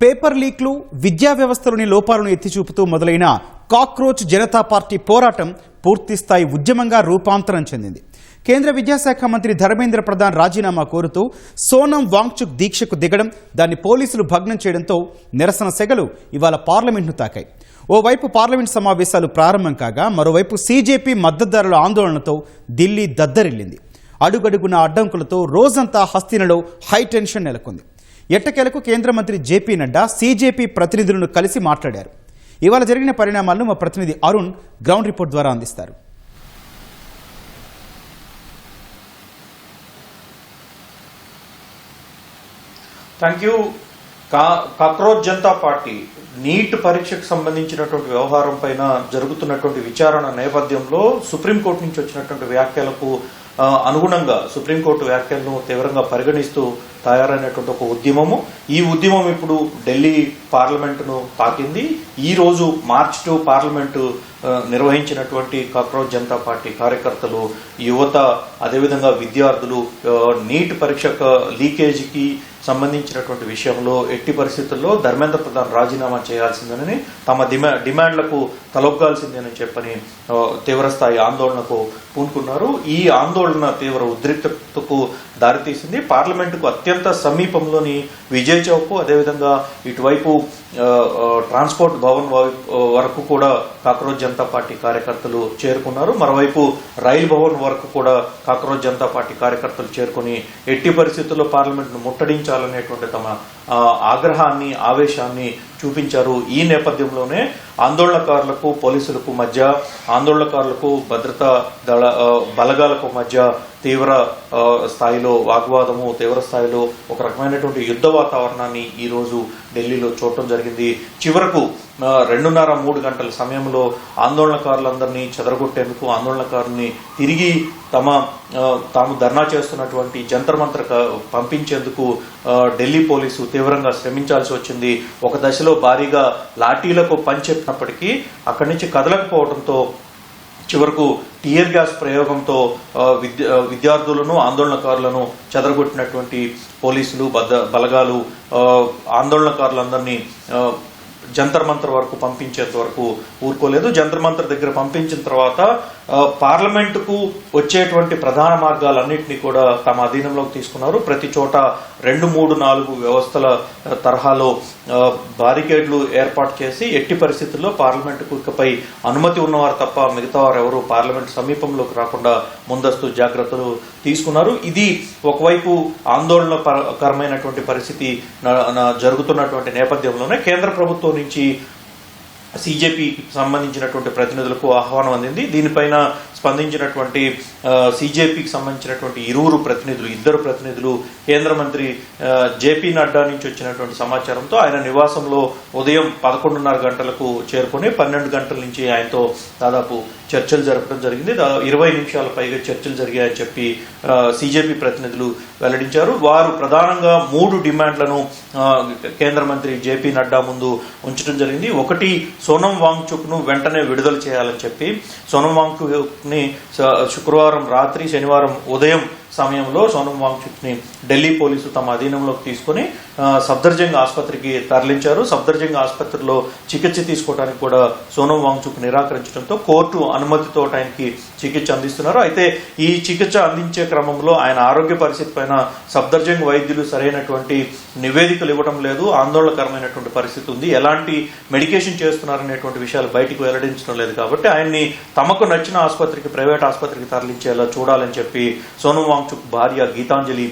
Paper లీక్లు, విద్యా వ్యవస్థలోని లోపాలను ఎత్తిచూపుతూ మొదలైన కాక్రోచ్ జనతా పార్టీ పోరాటం పూర్తిస్థాయి ఉద్యమంగా రూపాంతరం చెందింది. కేంద్ర విద్యాశాఖ మంత్రి ధర్మేంద్ర ప్రధాన్ రాజీనామా కోరుతూ సోనం వాంగ్చుక్ దీక్షకు దిగడం, దాన్ని పోలీసులు భగ్నం చేయడంతో నిరసన సెగలు ఇవాళ పార్లమెంట్ను తాకాయి. ఓవైపు పార్లమెంట్ సమావేశాలు ప్రారంభం కాగా మరోవైపు సీజేపీ మద్దతుదారుల ఆందోళనతో ఢిల్లీ దద్దరిల్లింది. అడుగడుగున అడ్డంకులతో రోజంతా హస్తినలో హైటెన్షన్ నెలకొంది. ఎట్టకేలకు కేంద్ర మంత్రి జేపీ నడ్డా సీజేపీ ప్రతినిధులను కలిసి మాట్లాడారు. ఇవాళ జరిగిన పరిణామాలను మా ప్రతినిధి అరుణ్ గ్రౌండ్ రిపోర్ట్ ద్వారా అందిస్తారు. Thank you. Cockroach Janata party NEET పరీక్షకు సంబంధించినటువంటి వ్యవహారం పైన జరుగుతున్నటువంటి విచారణ నేపథ్యంలో సుప్రీంకోర్టు నుంచి వచ్చినటువంటి వ్యాఖ్యలకు అనుగుణంగా సుప్రీంకోర్టు వ్యాఖ్యలను తీవ్రంగా పరిగణిస్తూ తయారైనటువంటి ఒక ఉద్యమము. ఈ ఉద్యమం ఇప్పుడు ఢిల్లీ పార్లమెంటును తాకింది. ఈ రోజు మార్చ్ 2 పార్లమెంటు నిర్వహించినటువంటి కాక్రోచ్ జనతా పార్టీ కార్యకర్తలు, యువత, అదేవిధంగా విద్యార్థులు నీట్ పరీక్ష లీకేజీకి సంబంధించినటువంటి విషయంలో ఎట్టి పరిస్థితుల్లో ధర్మేంద్ర ప్రధాన్ రాజీనామా చేయాల్సిందని, తమ డిమాండ్లకు తలొగ్గాల్సిందని చెప్పని తీవ్రస్థాయి ఆందోళనకు పూనుకున్నారు. ఈ ఆందోళన తీవ్ర ఉద్రిక్తతకు దారితీసింది. పార్లమెంటుకు అత్యంత సమీపంలోని విజయ్ చౌక్, అదేవిధంగా ఇటువైపు ట్రాన్స్పోర్ట్ భవన్ వరకు కూడా కాక్రోచ్ జనతా పార్టీ కార్యకర్తలు చేరుకున్నారు. మరోవైపు రైల్ భవన్ వరకు కూడా కాక్రోచ్ జనతా పార్టీ కార్యకర్తలు చేరుకుని ఎట్టి పరిస్థితుల్లో పార్లమెంట్ను ముట్టడించాలనేటువంటి తమ ఆగ్రహాన్ని, ఆవేశాన్ని చూపించారు. ఈ నేపథ్యంలోనే ఆందోళనకారులకు పోలీసులకు మధ్య, ఆందోళనకారులకు భద్రతా బలగాలకు మధ్య తీవ్ర స్థాయిలో వాగ్వాదము, తీవ్ర స్థాయిలో ఒక రకమైనటువంటి యుద్ధ వాతావరణాన్ని ఈ రోజు ఢిల్లీలో చూడటం జరిగింది. చివరకు 2.5-3 గంటల సమయంలో ఆందోళనకారులందరినీ చెదరగొట్టేందుకు, ఆందోళనకారుల్ని తిరిగి తాము ధర్నా చేస్తున్నటువంటి జంతర్ మంతర్ పంపించేందుకు ఢిల్లీ పోలీసు తీవ్రంగా శ్రమించాల్సి వచ్చింది. ఒక దశలో భారీగా లాఠీలకు పంచెప్పినప్పటికీ అక్కడి నుంచి కదలకపోవడంతో చివరకు టియర్ గ్యాస్ ప్రయోగంతో విద్యార్థులను, ఆందోళనకారులను చెదరగొట్టినటువంటి పోలీసులు, బలగాలు ఆందోళనకారులందరినీ జంతర్ మంతర్ వరకు పంపించేంత వరకు ఊరుకోలేదు. జంతర్ మంతర్ దగ్గర పంపించిన తర్వాత పార్లమెంటుకు వచ్చేటువంటి ప్రధాన మార్గాలన్నింటినీ కూడా తమ అధీనంలోకి తీసుకున్నారు. ప్రతి చోట 2-3-4 వ్యవస్థల తరహాలో బారికేడ్లు ఏర్పాటు చేసి ఎట్టి పరిస్థితుల్లో పార్లమెంటుకు ఇకపై అనుమతి ఉన్నవారు తప్ప మిగతా వారు ఎవరు పార్లమెంటు సమీపంలోకి రాకుండా ముందస్తు జాగ్రత్తలు తీసుకున్నారు. ఇది ఒకవైపు ఆందోళనకరమైనటువంటి పరిస్థితి జరుగుతున్నటువంటి నేపథ్యంలోనే కేంద్ర ప్రభుత్వం నుంచి సీజేపీకి సంబంధించినటువంటి ప్రతినిధులకు ఆహ్వానం అందింది. దీనిపైన స్పందించినటువంటి సీజేపీకి సంబంధించినటువంటి ఇద్దరు ప్రతినిధులు కేంద్ర మంత్రి జేపీ నడ్డా నుంచి వచ్చినటువంటి సమాచారంతో ఆయన నివాసంలో ఉదయం 11:30 గంటలకు చేరుకుని 12 గంటల నుంచి ఆయనతో దాదాపు చర్చలు జరపడం జరిగింది. 20 నిమిషాల పైగా చర్చలు జరిగాయని చెప్పి సీజేపీ ప్రతినిధులు వెల్లడించారు. వారు ప్రధానంగా 3 డిమాండ్లను కేంద్ర మంత్రి జేపీ నడ్డా ముందు ఉంచడం జరిగింది. ఒకటి, సోనం వాంగ్చుక్ ను వెంటనే విడుదల చేయాలని చెప్పి, సోనం వాంగ్చుక్ ని శుక్రవారం రాత్రి, శనివారం ఉదయం సమయంలో సోనం వాంగ్చుక్ ని ఢిల్లీ పోలీసు తమ అధీనంలోకి తీసుకుని సఫ్దర్జంగ్ ఆసుపత్రికి తరలించారు. సఫ్దర్జంగ్ ఆసుపత్రిలో చికిత్స తీసుకోవడానికి కూడా సోనం వాంగ్చుక్ నిరాకరించడంతో కోర్టు అనుమతితో ఆయనకి చికిత్స అందిస్తున్నారు. అయితే ఈ చికిత్స అందించే క్రమంలో ఆయన ఆరోగ్య పరిస్థితి పైన సఫ్దర్జంగ్ వైద్యులు సరైనటువంటి నివేదికలు ఇవ్వడం లేదు, ఆందోళనకరమైనటువంటి పరిస్థితి ఉంది, ఎలాంటి మెడికేషన్ చేస్తున్నారనేటువంటి విషయాలు బయటకు వెల్లడించడం లేదు. కాబట్టి ఆయన్ని తమకు నచ్చిన ఆసుపత్రికి, ప్రైవేట్ ఆసుపత్రికి తరలించేలా చూడాలని చెప్పి సోనం వాంగ్చుక్ భార్య గీతాంజలి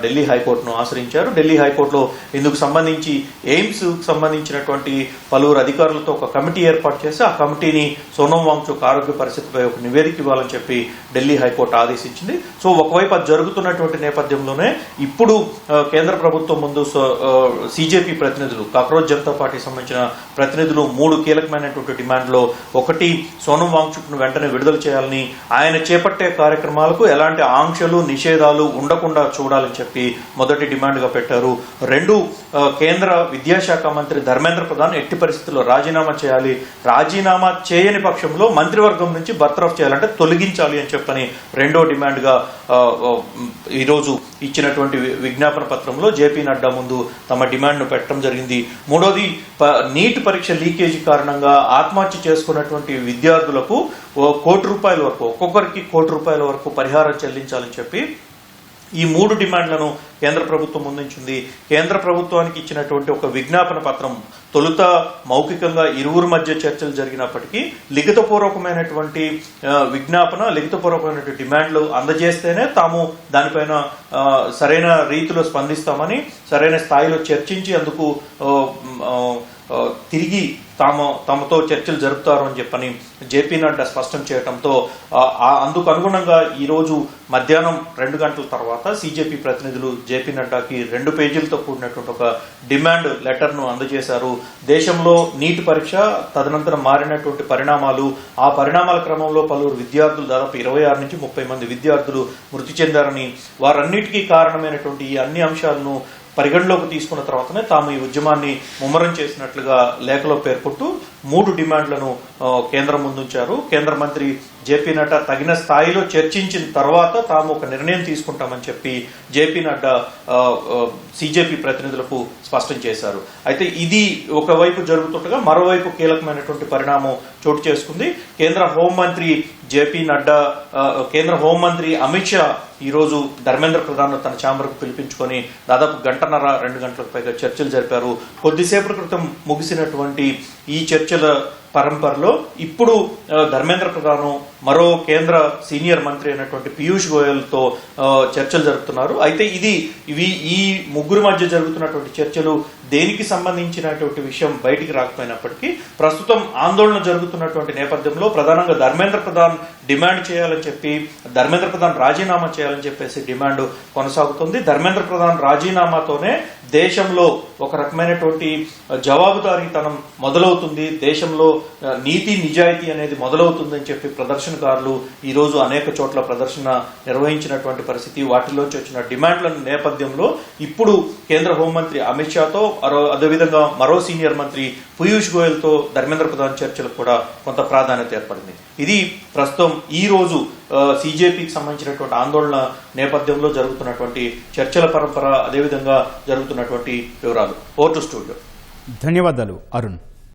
ఢిల్లీ హైకోర్టును ఆశ్రయించారు. ఢిల్లీ హైకోర్టులో ఇందుకు సంబంధించి ఎయిమ్స్ సంబంధించినటువంటి పలువురు అధికారులతో ఒక కమిటీ ఏర్పాటు చేసి ఆ కమిటీని సోనం వాంగ్చుక్ ఆరోగ్య పరిస్థితిపై ఒక నివేదిక ఇవ్వాలని చెప్పి ఢిల్లీ హైకోర్టు ఆదేశించింది. సో ఒకవైపు అది జరుగుతున్నటువంటి నేపథ్యంలోనే ఇప్పుడు కేంద్ర ప్రభుత్వం ముందు సీజేపీ ప్రతినిధులు, కాక్రోచ్ జనతా పార్టీకి సంబంధించిన ప్రతినిధులు 3 కీలకమైనటువంటి డిమాండ్లో, ఒకటి, సోనం వాంగ్చుక్ ను వెంటనే విడుదల చేయాలని, ఆయన చేపట్టే కార్యక్రమాలకు ఎలాంటి ఆంక్షలు, నిషేధాలు ఉండకుండా చూడాలని చెప్పి మొదటి డిమాండ్ గా పెట్టారు. 2, కేంద్ర విద్యాశాఖ మంత్రి ధర్మేంద్ర ప్రధాన్ ఎట్టి పరిస్థితుల్లో రాజీనామా చేయాలి, రాజీనామా చేయని పక్షంలో మంత్రివర్గం నుంచి బర్తరఫ్ చేయాలంటే తొలగించాలి అని చెప్పని 2వ డిమాండ్ గా ఈరోజు ఇచ్చినటువంటి విజ్ఞాపన పత్రంలో జేపీ నడ్డా ముందు తమ డిమాండ్ను పెట్టడం జరిగింది. మూడోది, నీట్ పరీక్ష లీకేజీ కారణంగా ఆత్మహత్య చేసుకున్నటువంటి విద్యార్థులకు ₹1 కోటి వరకు, ఒక్కొక్కరికి ₹1 కోటి వరకు పరిహారం చెల్లించాలని చెప్పి ఈ 3 డిమాండ్లను కేంద్ర ప్రభుత్వం ముందుంచింది. కేంద్ర ప్రభుత్వానికి ఇచ్చినటువంటి ఒక విజ్ఞాపన పత్రం తొలుత మౌఖికంగా ఇరువురు మధ్య చర్చలు జరిగినప్పటికీ లిఖితపూర్వకమైనటువంటి లిఖితపూర్వకమైనటువంటి డిమాండ్లు అందజేస్తేనే తాము దానిపైన సరైన రీతిలో స్పందిస్తామని, సరైన స్థాయిలో చర్చించి అందుకు తిరిగి తమతో చర్చలు జరుపుతారు అని చెప్పని జేపీ నడ్డా స్పష్టం చేయడంతో అందుకు అనుగుణంగా ఈరోజు మధ్యాహ్నం 2 గంటల తర్వాత సిజేపీ ప్రతినిధులు జేపీ నడ్డాకి 2 పేజీలతో కూడినటువంటి ఒక డిమాండ్ లెటర్ను అందజేశారు. దేశంలో నీట్ పరీక్ష తదనంతరం మారినటువంటి పరిణామాలు, ఆ పరిణామాల క్రమంలో పలువురు విద్యార్థులు దాదాపు 26 నుంచి 30 మంది విద్యార్థులు మృతి చెందారని, వారన్నిటికీ కారణమైనటువంటి ఈ అన్ని అంశాలను పరిగణలోకి తీసుకున్న తర్వాతనే తాము ఈ ఉద్యమాన్ని ముమ్మరం చేసినట్లుగా లేఖలో పేర్కొంటూ 3 డిమాండ్లను కేంద్రం ముందుంచారు. కేంద్ర మంత్రి జేపీ నడ్డా తగిన స్థాయిలో చర్చించిన తర్వాత తాము ఒక నిర్ణయం తీసుకుంటామని చెప్పి జేపీ నడ్డా సిజేపీ ప్రతినిధులకు స్పష్టం చేశారు. అయితే ఇది ఒకవైపు జరుగుతుండగా మరోవైపు కీలకమైనటువంటి పరిణామం చోటు చేసుకుంది. కేంద్ర హోంమంత్రి అమిత్ షా ఈరోజు ధర్మేంద్ర ప్రధాన్ తన ఛాంబర్కు పిలిపించుకొని దాదాపు 1.5 2 గంటలకు పైగా చర్చలు జరిపారు. కొద్దిసేపటి క్రితం ముగిసినటువంటి ఈ చర్చల పరంపరలో ఇప్పుడు ధర్మేంద్ర ప్రధాన్ మరో కేంద్ర సీనియర్ మంత్రి అయినటువంటి పీయూష్ గోయల్తో చర్చలు జరుపుతున్నారు. అయితే ఈ ముగ్గురు మధ్య జరుగుతున్నటువంటి చర్చలు దేనికి సంబంధించినటువంటి విషయం బయటికి రాకపోయినప్పటికీ ప్రస్తుతం ఆందోళన జరుగుతున్నటువంటి నేపథ్యంలో ప్రధానంగా ధర్మేంద్ర ప్రధాన్ డిమాండ్ చేయాలని చెప్పి, ధర్మేంద్ర ప్రధాన్ రాజీనామా చేయాలని చెప్పేసి డిమాండ్ కొనసాగుతుంది. ధర్మేంద్ర ప్రధాన్ రాజీనామాతోనే దేశంలో ఒక రకమైనటువంటి జవాబుదారీతనం మొదలవుతుంది, దేశంలో నీతి నిజాయితీ అనేది మొదలవుతుందని చెప్పి ప్రదర్శనకారులు ఈరోజు అనేక చోట్ల ప్రదర్శన నిర్వహించినటువంటి పరిస్థితి. వాటిలోంచి వచ్చిన డిమాండ్ల నేపథ్యంలో ఇప్పుడు కేంద్ర హోంమంత్రి అమిత్ షాతో అదేవిధంగా మరో సీనియర్ మంత్రి పీయూష్ గోయల్తో ధర్మేంద్ర ప్రధాన్ చర్చలకు కూడా కొంత ప్రాధాన్యత ఏర్పడింది. ఇది ప్రస్తుతం ఈ రోజు సిజేపీకి సంబంధించినటువంటి ఆందోళన నేపథ్యంలో జరుగుతున్నటువంటి చర్చల పరంపర, అదేవిధంగా జరుగుతున్నటువంటి వివరాలు. Over to studio. ధన్యవాదాలు అరుణ్.